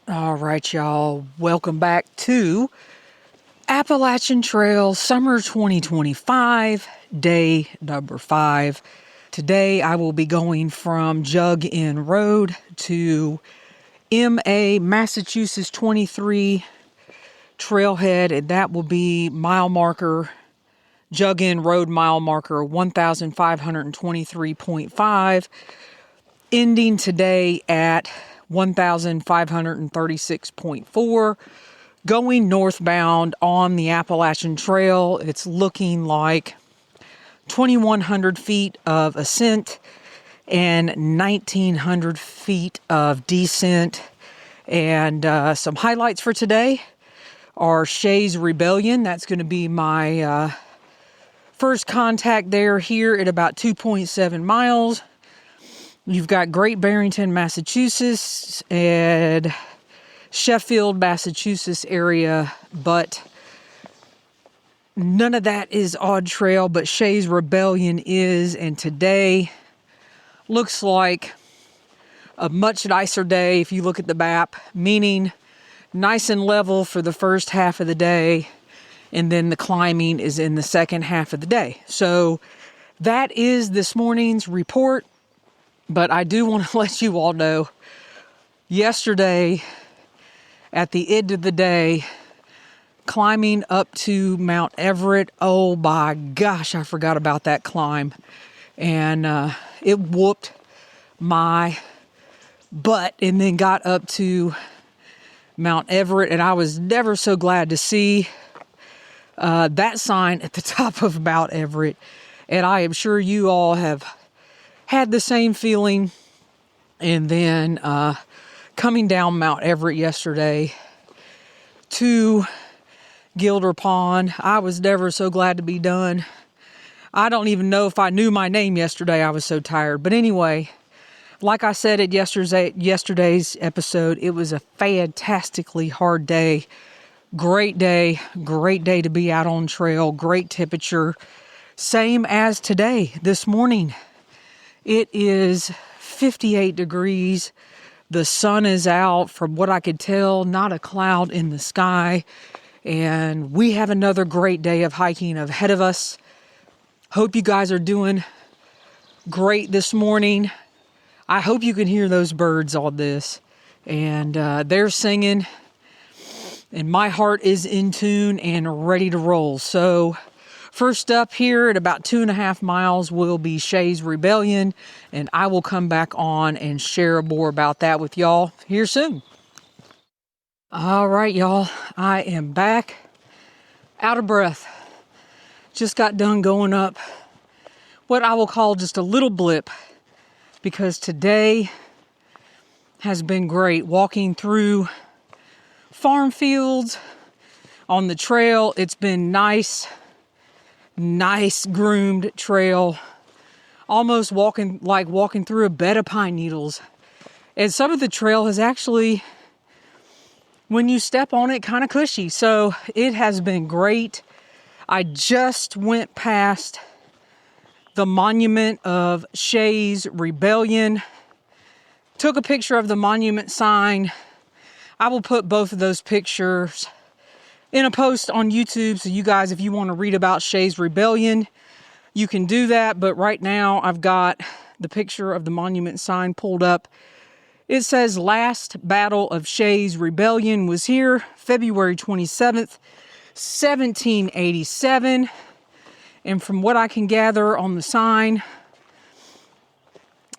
All right, y'all. Welcome back to Appalachian Trail Summer 2025, day number 5. Today I will be going from Jug Inn Road to MA Massachusetts 23 trailhead, and that will be mile marker, Jug Inn Road mile marker 1,523.5, ending today at 1,536.4. Going northbound on the Appalachian Trail, it's looking like 2,100 feet of ascent and 1,900 feet of descent. And some highlights for today are Shay's Rebellion. That's going to be my first contact there here at about 2.7 miles. You've got Great Barrington, Massachusetts, and Sheffield, Massachusetts area, but none of that is Odd Trail, but Shay's Rebellion is, and today looks like a much nicer day if you look at the map, meaning nice and level for the first half of the day, and then the climbing is in the second half of the day. So that is this morning's report. But I do want to let you all know, yesterday, at the end of the day, climbing up to Mount Everett, oh my gosh, I forgot about that climb. And it whooped my butt, and then got up to Mount Everett, and I was never so glad to see that sign at the top of Mount Everett. And I am sure you all have had the same feeling. And then coming down Mount Everett yesterday to Gilder Pond, I was never so glad to be done. I don't even know if I knew my name yesterday. I was so tired. But anyway, like I said at yesterday's episode, it was a fantastically hard day. Great day to be out on trail. Great temperature. Same as today, this morning. It is 58 degrees. The sun is out. From what I could tell, not a cloud in the sky. And we have another great day of hiking ahead of us. Hope you guys are doing great this morning. I hope you can hear those birds on this. And they're singing. And my heart is in tune and ready to roll. So first up here at about 2.5 miles will be Shay's Rebellion, and I will come back on and share more about that with y'all here soon. All right, y'all, I am back, out of breath. Just got done going up what I will call just a little blip, because today has been great. Walking through farm fields on the trail, it's been nice groomed trail, almost walking through a bed of pine needles. And some of the trail is actually, when you step on it, kind of cushy. So it has been great. I just went past the monument of Shay's Rebellion, took a picture of the monument sign. I will put both of those pictures in a post on YouTube, so you guys, if you want to read about Shay's Rebellion, you can do that. But right now, I've got the picture of the monument sign pulled up. It says, "Last Battle of Shay's Rebellion was here, February 27th, 1787. And from what I can gather on the sign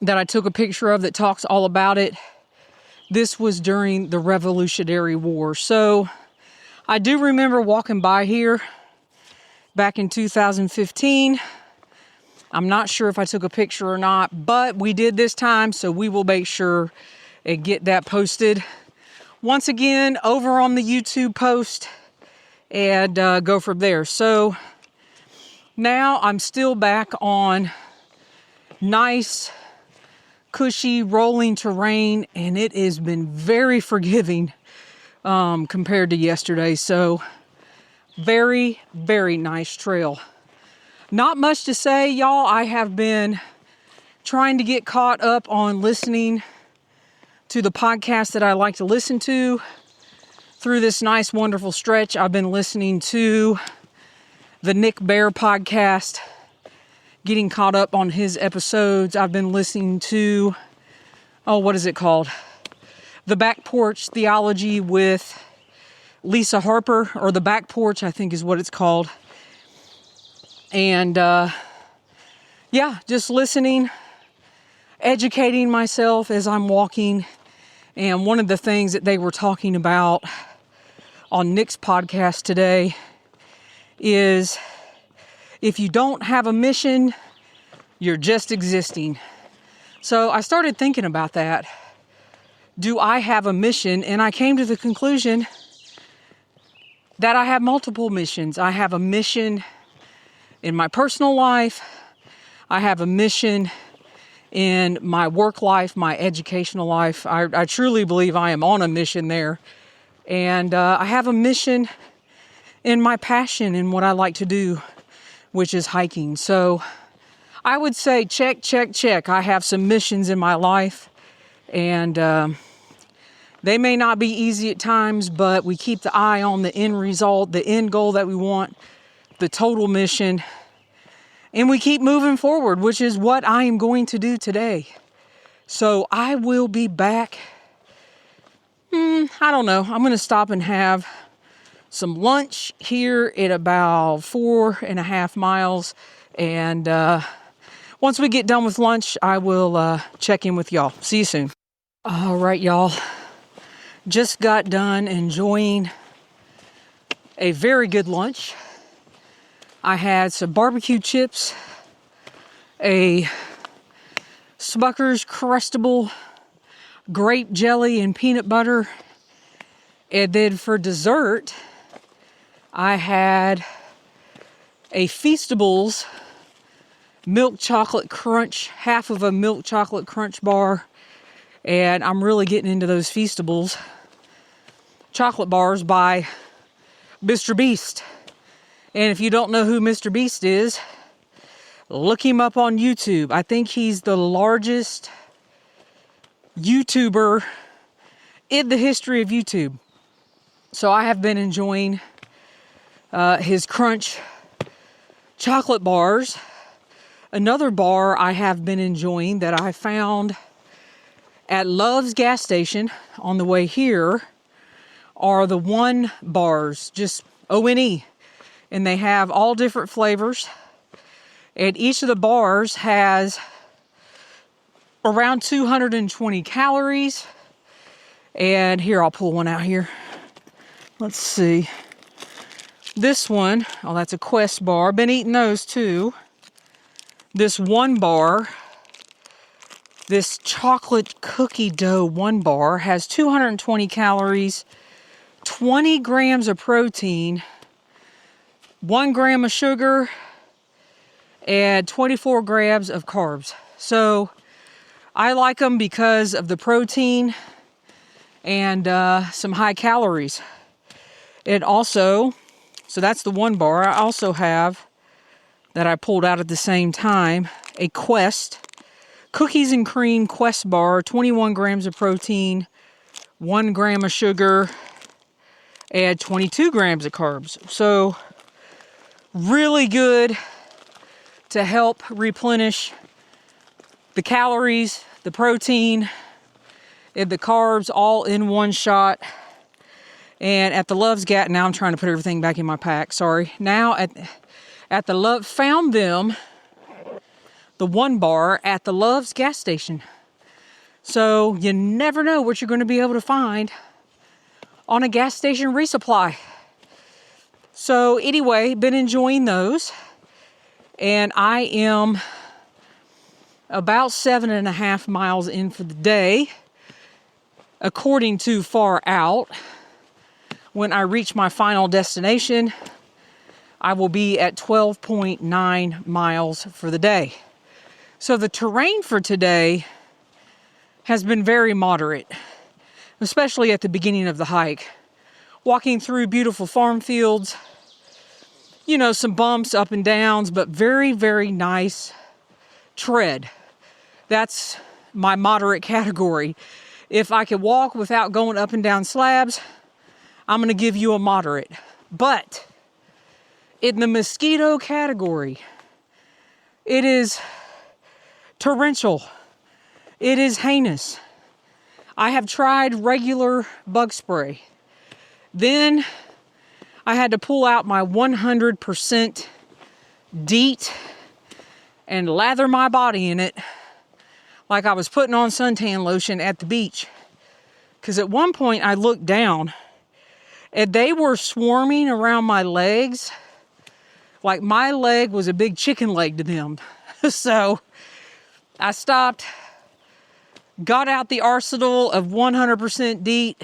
that I took a picture of that talks all about it, this was during the Revolutionary War. So I do remember walking by here back in 2015. I'm not sure if I took a picture or not, but we did this time, so we will make sure and get that posted once again over on the YouTube post and go from there. So now I'm still back on nice, cushy, rolling terrain, and it has been very forgiving compared to yesterday. So very, very nice trail. Not much to say, y'all. I have been trying to get caught up on listening to the podcast that I like to listen to through this nice, wonderful stretch. I've been listening to the Nick Bear podcast, getting caught up on his episodes. I've been listening to, what is it called? The Back Porch Theology with Lisa Harper, or The Back Porch, I think is what it's called. And just listening, educating myself as I'm walking. And one of the things that they were talking about on Nick's podcast today is if you don't have a mission, you're just existing. So I started thinking about that. Do I have a mission? And I came to the conclusion that I have multiple missions. I have a mission in my personal life. I have a mission in my work life, my educational life. I truly believe I am on a mission there. And I have a mission in my passion in what I like to do, which is hiking. So I would say check, check, check. I have some missions in my life, and they may not be easy at times, but we keep the eye on the end result, the end goal that we want, the total mission, and we keep moving forward, which is what I am going to do today. So I will be back. I don't know. I'm going to stop and have some lunch here at about 4.5 miles. And once we get done with lunch, I will check in with y'all. See you soon. All right, y'all. Just got done enjoying a very good lunch. I had some barbecue chips, a Smucker's Crustable grape jelly and peanut butter. And then for dessert, I had a Feastables milk chocolate crunch, half of a milk chocolate crunch bar. And I'm really getting into those Feastables chocolate bars by Mr. Beast. And if you don't know who Mr. Beast is, look him up on YouTube. I think he's the largest YouTuber in the history of YouTube. So I have been enjoying his crunch chocolate bars. Another bar I have been enjoying that I found at Love's gas station on the way here are the One bars, just O-N-E. And they have all different flavors. And each of the bars has around 220 calories. And here, I'll pull one out here. Let's see. This one, that's a Quest bar. Been eating those too. This One bar, this chocolate cookie dough One bar has 220 calories, 20 grams of protein, 1 gram of sugar, and 24 grams of carbs. So I like them because of the protein and some high calories. It also, so that's the One bar. I also have, that I pulled out at the same time, a Quest cookies and cream Quest bar, 21 grams of protein, 1 gram of sugar, and 22 grams of carbs. So really good to help replenish the calories, the protein, and the carbs all in one shot. And at the Love's Gas, now I'm trying to put everything back in my pack, sorry. Now at the Love, found them, the One bar at the Love's gas station. So you never know what you're going to be able to find on a gas station resupply. So anyway, been enjoying those. And I am about 7.5 miles in for the day, according to Far Out. When I reach my final destination, I will be at 12.9 miles for the day. So the terrain for today has been very moderate, especially at the beginning of the hike. Walking through beautiful farm fields, some bumps up and downs, but very, very nice tread. That's my moderate category. If I could walk without going up and down slabs, I'm going to give you a moderate. But in the mosquito category, it is torrential. It is heinous. I have tried regular bug spray. Then I had to pull out my 100% DEET and lather my body in it like I was putting on suntan lotion at the beach. Because at one point I looked down and they were swarming around my legs. Like my leg was a big chicken leg to them. So I stopped, got out the arsenal of 100% DEET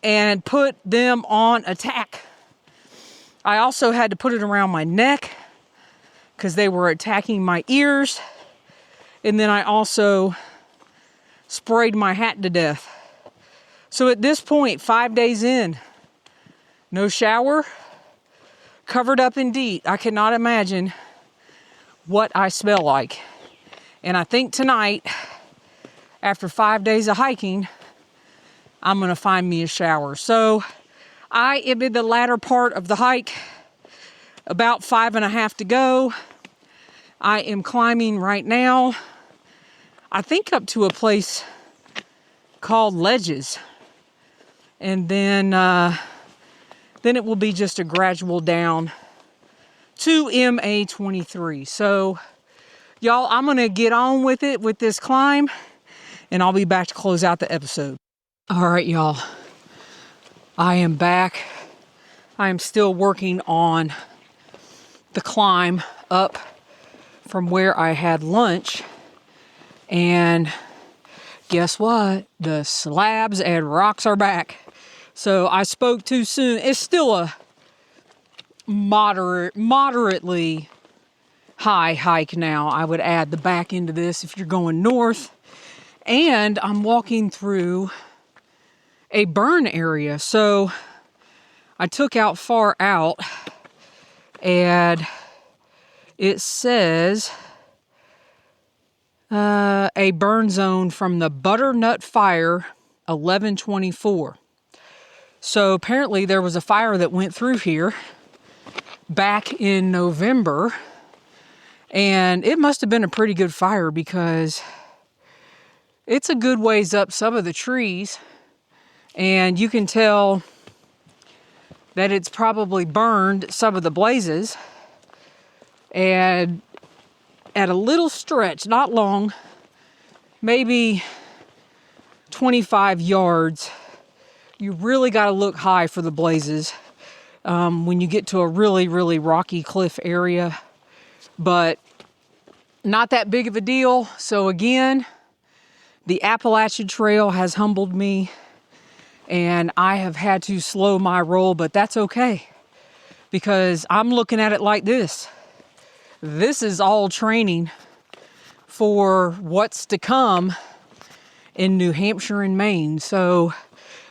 and put them on attack. I also had to put it around my neck because they were attacking my ears. And then I also sprayed my hat to death. So at this point, 5 days in, no shower, covered up in DEET. I cannot imagine what I smell like. And I think tonight, after 5 days of hiking, I'm going to find me a shower. So I am in the latter part of the hike, about 5.5 to go. I am climbing right now, I think up to a place called Ledges. And then it will be just a gradual down to MA23. So y'all, I'm going to get on with it with this climb and I'll be back to close out the episode. All right, y'all. I am back. I am still working on the climb up from where I had lunch. And guess what? The slabs and rocks are back. So I spoke too soon. It's still a moderately high hike now. I would add the back end of this if you're going north. And I'm walking through a burn area. So I took out far out and it says a burn zone from the butternut fire 1124. So apparently there was a fire that went through here back in November, and it must have been a pretty good fire because it's a good ways up some of the trees, and you can tell that it's probably burned some of the blazes. And at a little stretch, not long, maybe 25 yards, you really got to look high for the blazes when you get to a really, really rocky cliff area. But not that big of a deal. So again, the Appalachian Trail has humbled me and I have had to slow my roll, but that's okay because I'm looking at it like this. This is all training for what's to come in New Hampshire and Maine. So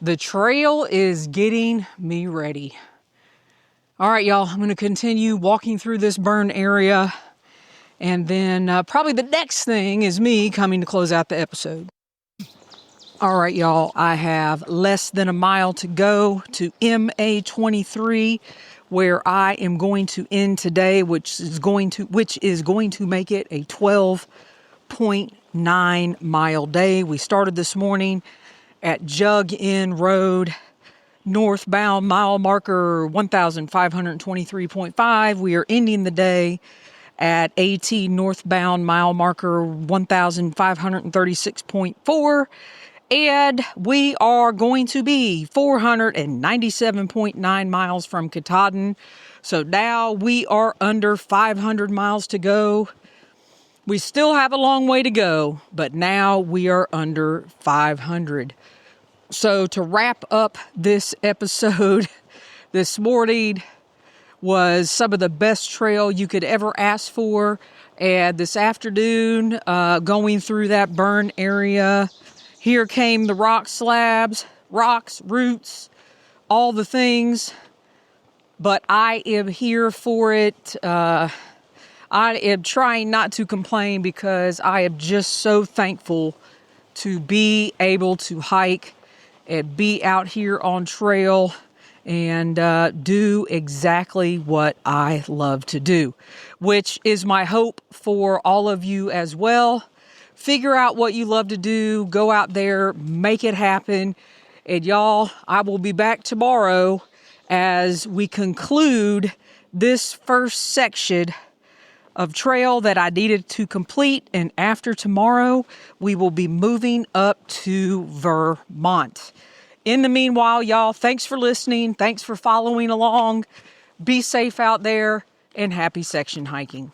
the trail is getting me ready. All right, y'all, I'm going to continue walking through this burn area. And then probably the next thing is me coming to close out the episode. All right, y'all, I have less than a mile to go to MA23, where I am going to end today, which is going to make it a 12.9 mile day. We started this morning at Jug Inn Road, northbound mile marker 1,523.5. We are ending the day at AT northbound mile marker 1,536.4. And we are going to be 497.9 miles from Katahdin. So now we are under 500 miles to go. We still have a long way to go, but now we are under 500. So to wrap up this episode, this morning was some of the best trail you could ever ask for. And this afternoon, going through that burn area, here came the rock slabs, rocks, roots, all the things. But I am here for it. I am trying not to complain because I am just so thankful to be able to hike and be out here on trail and do exactly what I love to do, which is my hope for all of you as well. Figure out what you love to do, go out there, make it happen. And y'all, I will be back tomorrow as we conclude this first section of trail that I needed to complete. And after tomorrow, we will be moving up to Vermont. In the meanwhile, y'all, thanks for listening. Thanks for following along. Be safe out there and happy section hiking.